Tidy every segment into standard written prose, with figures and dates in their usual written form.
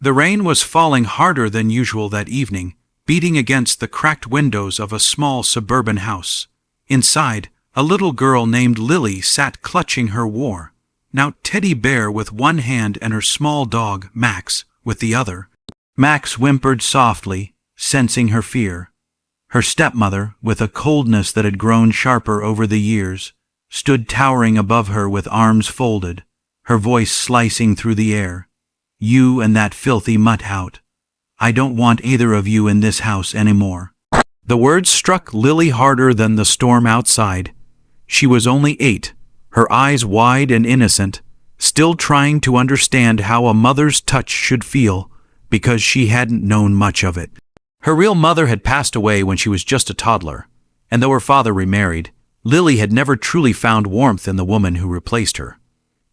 The rain was falling harder than usual that evening, beating against the cracked windows of a small suburban house. Inside, a little girl named Lily sat clutching her now teddy bear with one hand and her small dog, Max, with the other. Max whimpered softly, sensing her fear. Her stepmother, with a coldness that had grown sharper over the years, stood towering above her with arms folded, her voice slicing through the air. "You and that filthy mutt-hout. I don't want either of you in this house anymore." The words struck Lily harder than the storm outside. She was only 8, her eyes wide and innocent, still trying to understand how a mother's touch should feel, because she hadn't known much of it. Her real mother had passed away when she was just a toddler, and though her father remarried, Lily had never truly found warmth in the woman who replaced her.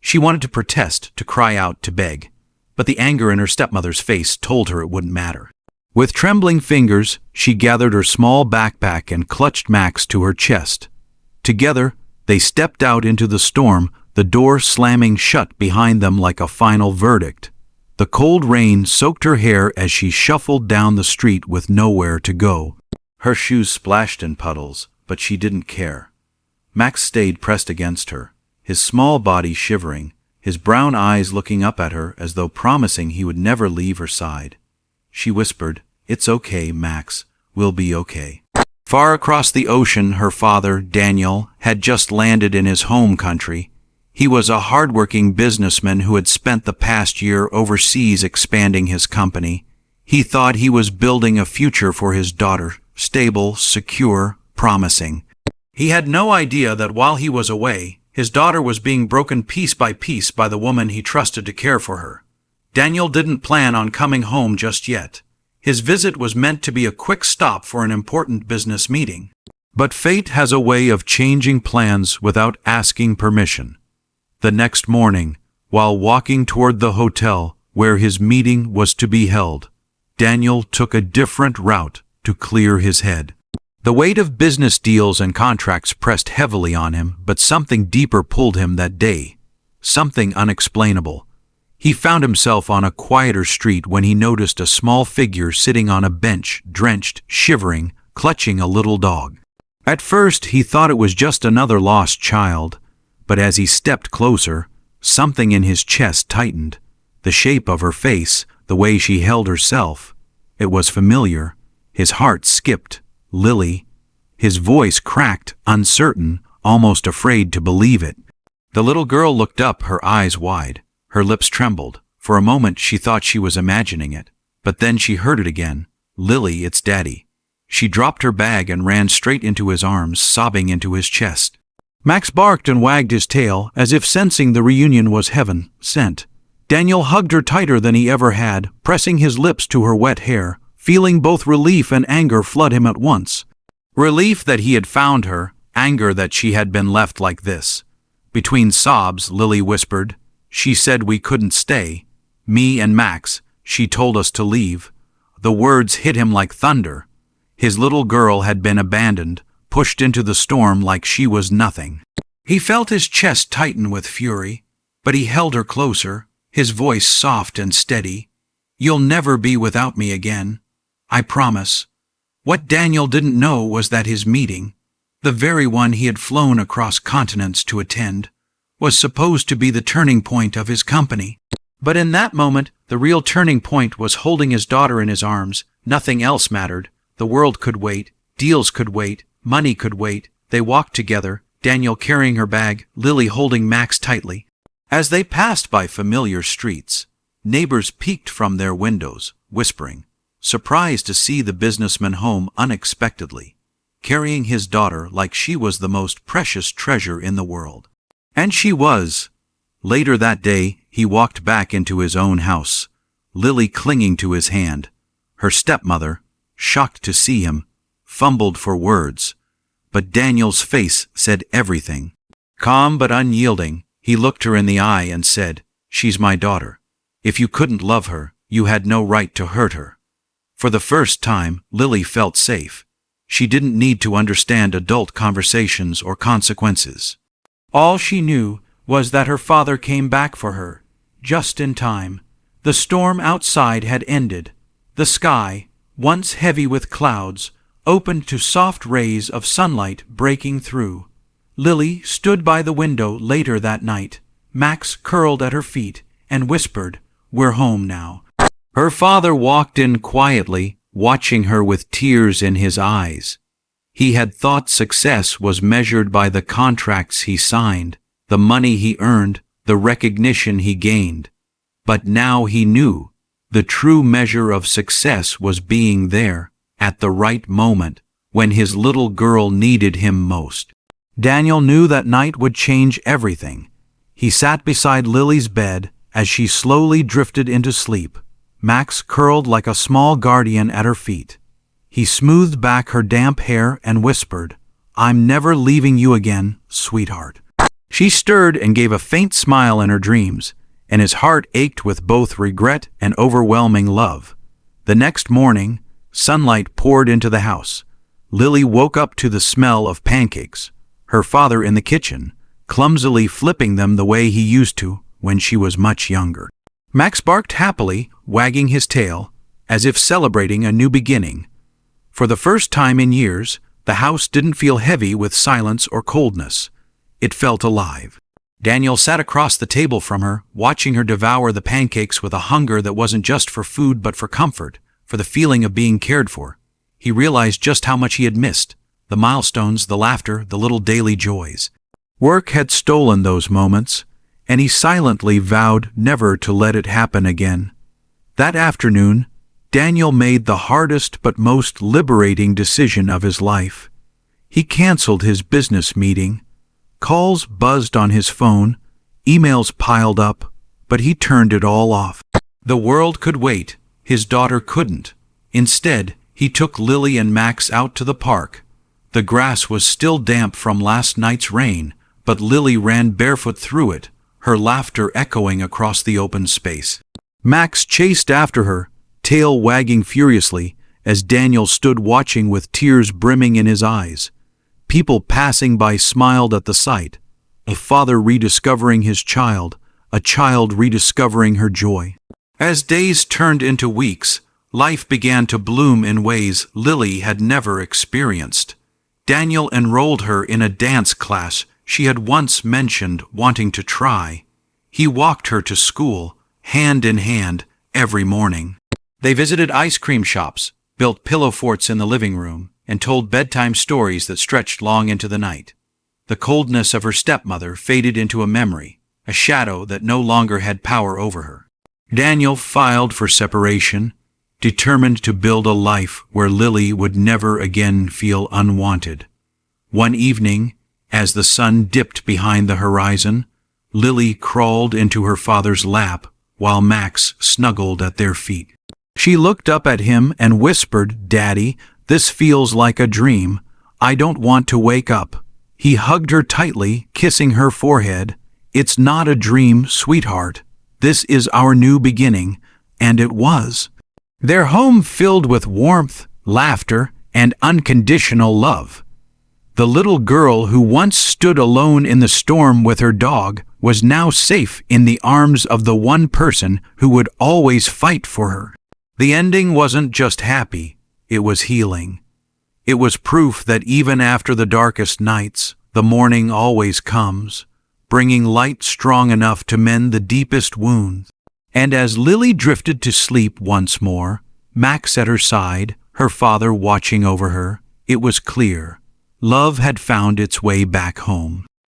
She wanted to protest, to cry out, to beg, but the anger in her stepmother's face told her it wouldn't matter. With trembling fingers, she gathered her small backpack and clutched Max to her chest. Together, they stepped out into the storm, the door slamming shut behind them like a final verdict. The cold rain soaked her hair as she shuffled down the street with nowhere to go. Her shoes splashed in puddles, but she didn't care. Max stayed pressed against her, his small body shivering, his brown eyes looking up at her as though promising he would never leave her side. She whispered, "It's okay, Max. We'll be okay." Far across the ocean, her father, Daniel, had just landed in his home country. He was a hardworking businessman who had spent the past year overseas expanding his company. He thought he was building a future for his daughter, stable, secure, promising. He had no idea that while he was away, his daughter was being broken piece by the woman he trusted to care for her. Daniel didn't plan on coming home just yet. His visit was meant to be a quick stop for an important business meeting. But fate has a way of changing plans without asking permission. The next morning, while walking toward the hotel where his meeting was to be held, Daniel took a different route to clear his head. The weight of business deals and contracts pressed heavily on him, but something deeper pulled him that day, something unexplainable. He found himself on a quieter street when he noticed a small figure sitting on a bench, drenched, shivering, clutching a little dog. At first, he thought it was just another lost child, but as he stepped closer, something in his chest tightened. The shape of her face, the way she held herself, it was familiar. His heart skipped. Lily. His voice cracked, uncertain, almost afraid to believe it. The little girl looked up, her eyes wide. Her lips trembled. For a moment she thought she was imagining it, but then she heard it again. "Lily, it's Daddy." She dropped her bag and ran straight into his arms, sobbing into his chest. Max barked and wagged his tail, as if sensing the reunion was heaven sent. Daniel hugged her tighter than he ever had, pressing his lips to her wet hair, feeling both relief and anger flood him at once. Relief that he had found her, anger that she had been left like this. Between sobs, Lily whispered, "She said we couldn't stay. Me and Max, she told us to leave." The words hit him like thunder. His little girl had been abandoned, pushed into the storm like she was nothing. He felt his chest tighten with fury, but he held her closer, his voice soft and steady. "You'll never be without me again. I promise." What Daniel didn't know was that his meeting, the very one he had flown across continents to attend, was supposed to be the turning point of his company. But in that moment, the real turning point was holding his daughter in his arms. Nothing else mattered. The world could wait, deals could wait, money could wait. They walked together, Daniel carrying her bag, Lily holding Max tightly. As they passed by familiar streets, neighbors peeked from their windows, whispering, surprised to see the businessman home unexpectedly, carrying his daughter like she was the most precious treasure in the world. And she was. Later that day, he walked back into his own house, Lily clinging to his hand. Her stepmother, shocked to see him, fumbled for words, but Daniel's face said everything. Calm but unyielding, he looked her in the eye and said, "She's my daughter. If you couldn't love her, you had no right to hurt her." For the first time, Lily felt safe. She didn't need to understand adult conversations or consequences. All she knew was that her father came back for her, just in time. The storm outside had ended. The sky, once heavy with clouds, opened to soft rays of sunlight breaking through. Lily stood by the window later that night. Max curled at her feet and whispered, "We're home now." Her father walked in quietly, watching her with tears in his eyes. He had thought success was measured by the contracts he signed, the money he earned, the recognition he gained. But now he knew the true measure of success was being there, at the right moment, when his little girl needed him most. Daniel knew that night would change everything. He sat beside Lily's bed as she slowly drifted into sleep, Max curled like a small guardian at her feet. He smoothed back her damp hair and whispered, "I'm never leaving you again, sweetheart." She stirred and gave a faint smile in her dreams, and his heart ached with both regret and overwhelming love. The next morning, sunlight poured into the house. Lily woke up to the smell of pancakes, her father in the kitchen, clumsily flipping them the way he used to when she was much younger. Max barked happily, wagging his tail, as if celebrating a new beginning. For the first time in years, the house didn't feel heavy with silence or coldness. It felt alive. Daniel sat across the table from her, watching her devour the pancakes with a hunger that wasn't just for food but for comfort, for the feeling of being cared for. He realized just how much he had missed, the milestones, the laughter, the little daily joys. Work had stolen those moments, and he silently vowed never to let it happen again. That afternoon, Daniel made the hardest but most liberating decision of his life. He canceled his business meeting. Calls buzzed on his phone, emails piled up, but he turned it all off. The world could wait, his daughter couldn't. Instead, he took Lily and Max out to the park. The grass was still damp from last night's rain, but Lily ran barefoot through it, her laughter echoing across the open space. Max chased after her, tail wagging furiously, as Daniel stood watching with tears brimming in his eyes. People passing by smiled at the sight, a father rediscovering his child, a child rediscovering her joy. As days turned into weeks, life began to bloom in ways Lily had never experienced. Daniel enrolled her in a dance class she had once mentioned wanting to try. He walked her to school, hand in hand, every morning. They visited ice cream shops, built pillow forts in the living room, and told bedtime stories that stretched long into the night. The coldness of her stepmother faded into a memory, a shadow that no longer had power over her. Daniel filed for separation, determined to build a life where Lily would never again feel unwanted. One evening, as the sun dipped behind the horizon, Lily crawled into her father's lap while Max snuggled at their feet. She looked up at him and whispered, "Daddy, this feels like a dream. I don't want to wake up." He hugged her tightly, kissing her forehead. "It's not a dream, sweetheart. This is our new beginning." And it was. Their home filled with warmth, laughter, and unconditional love. The little girl who once stood alone in the storm with her dog was now safe in the arms of the one person who would always fight for her. The ending wasn't just happy, it was healing. It was proof that even after the darkest nights, the morning always comes, bringing light strong enough to mend the deepest wounds. And as Lily drifted to sleep once more, Max at her side, her father watching over her, it was clear. Love had found its way back home.